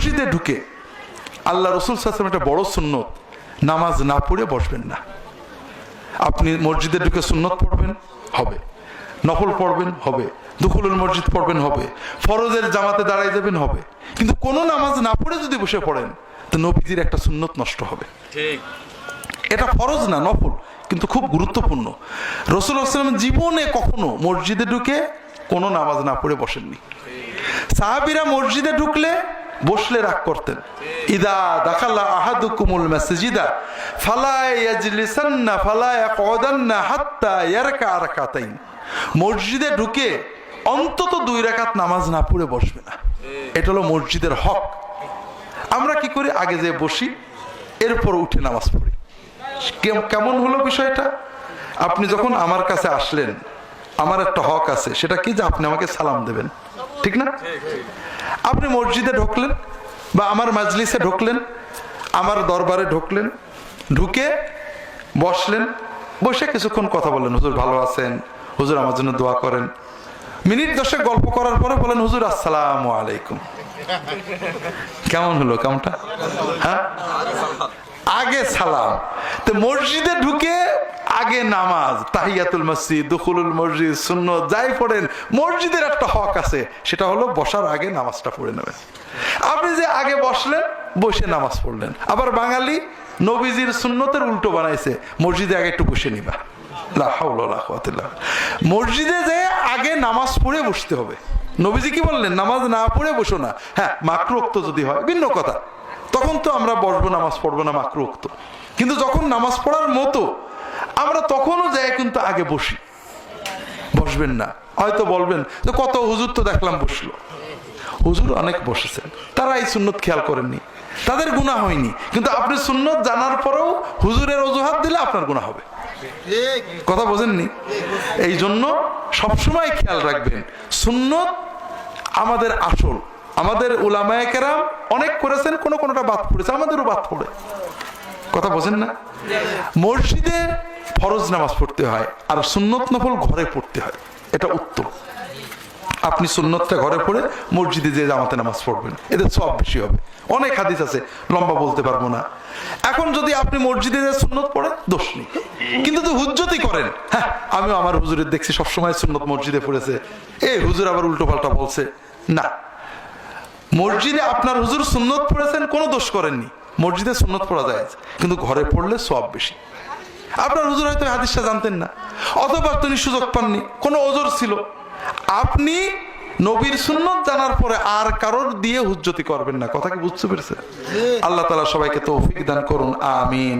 মসজিদে ঢুকে আল্লাহ রসুল সাল্লাল্লাহু আলাইহি ওয়াসাল্লাম একটা বড় সুন্নত, নামাজ না পড়ে বসবেন না। আপনি মসজিদে ঢুকে সুন্নত পড়বেন, হবে। নফল পড়বেন, হবে। দুখুলুল মসজিদ পড়বেন, হবে। ফরজের জামাতে দাঁড়াই যাবেন, হবে। কিন্তু কোনো নামাজ না পড়ে যদি বসে পড়েন তো নবীজির একটা সুন্নত নষ্ট হবে। ঠিক, এটা ফরজ না, নফল, কিন্তু খুব গুরুত্বপূর্ণ। রাসূলুল্লাহ সাল্লাল্লাহু আলাইহি ওয়াসাল্লাম জীবনে কখনো মসজিদে ঢুকে কোনো নামাজ না পড়ে বসেননি। সাহাবীরা মসজিদে ঢুকলে বসলে রাগ করতেন। ইদা দাখালা আহাদুকুমুল মাসজিদা ফালা ইয়াজলিসান্না ফালা ইয়াকউদান্না হাত্তা ইয়ারকা রাকাতাইন। মসজিদে ঢুকে অন্তত 2 রাকাত নামাজ না পড়ে বসবে না। এটা হলো মসজিদের হক। আমরা কি করি? আগে যে বসি, এরপর উঠে নামাজ পড়ি। কেমন হলো বিষয়টা? আপনি যখন আমার কাছে আসলেন, আমার একটা হক আছে, সেটা কি? যে আপনি আমাকে সালাম দেবেন, ঠিক না? আপনি মসজিদে ঢুকলেন বা আমার মাজলিসে ঢুকলেন, আমার দরবারে ঢুকলেন, ঢুকে বসলেন, বসে কিছুক্ষণ কথা বললেন, হুজুর ভালো আছেন, হুজুর আমার জন্য দোয়া করেন। মিনিট 10 গল্প করার পরে বলেন, হুজুর আসসালামু আলাইকুম। কেমন হলো কামটা? হ্যাঁ, আগে সালাম। তো মসজিদে ঢুকে আগে নামাজ, তাহিয়াতুল মসজিদ, দুখুলুল মসজিদ, সুন্নত যাই পড়েন, মসজিদের একটা হক আছে, সেটা হলো বসার আগে নামাজটা পড়ে নেবেন। আপনি যে আগে বসলেন, বসে নামাজ পড়লেন। আবার বাঙালি নবীজির সুন্নতের উল্টো বানাইছে, মসজিদে আগে একটু বসে নিবা। লা হাওলা ওয়ালা কুওয়াতা ইল্লা বিল্লাহ। মসজিদে যে আগে নামাজ পড়ে বসতে হবে। নবীজি কি বললেন? নামাজ না পড়ে বসো না। হ্যাঁ, মাকরুহ যদি হয় ভিন্ন কথা, তখন তো আমরা বসবো, নামাজ পড়বো না, মাকরুহ। কিন্তু যখন নামাজ পড়ার মতো, আমরা তখনও যাই কিন্তু আগে বসি। বসবেন না। হয়তো বলবেন তো কত হুজুর তো দেখলাম বসলো। হুজুর অনেক বসেছেন, তারা এই সুন্নত খেয়াল করেননি, তাদের গুনাহ হয়নি। কিন্তু আপনি সুন্নত জানার পরেও হুজুরের অজুহাত দিলে আপনার গুনাহ হবে। কথা বোঝেননি? এই জন্য সবসময় খেয়াল রাখবেন, সুন্নত আমাদের আসল। আমাদের উলামায়ে কেরাম অনেক করেছেন, কোনোটা বাদ পড়েছে, আমাদেরও বাদ পড়ে। কথা বোঝেন না? মসজিদে ফরজ নামাজ পড়তে হয়, আর সুন্নত নফল ঘরে পড়তে হয়, এটা উত্তম। আপনি সুন্নতটা ঘরে পড়ে মসজিদে যে জামাতে নামাজ পড়বেন, এদের সব বেশি হবে। অনেক হাদিস আছে, লম্বা বলতে পারবো না। এখন যদি আপনি মসজিদে যে সুন্নত পড়েন, দোষ নেই। কিন্তু যদি হুজ্জতি করেন, হ্যাঁ আমিও আমার হুজুরের দেখছি সবসময় সুন্নত মসজিদে পড়েছে, এই হুজুর আবার উল্টো পাল্টা বলছে, না। মসজিদে আপনার হুজুর সুন্নত পড়েছেন, কোনো দোষ করেননি, মসজিদে সুন্নত পড়া যায়, কিন্তু ঘরে পড়লে সওয়াব বেশি। আপনার হুজুর হয়তো হাদিসটা জানতেন না, অথবা তিনি সুযোগ পাননি, কোনো ওজর ছিল। আপনি নবীর সুন্নত জানার পরে আর কারোর দিয়ে হুজ্জতি করবেন না। কথা কি বুঝতে পেরেছেন? আল্লাহ তাআলা সবাইকে তৌফিক দান করুন, আমিন।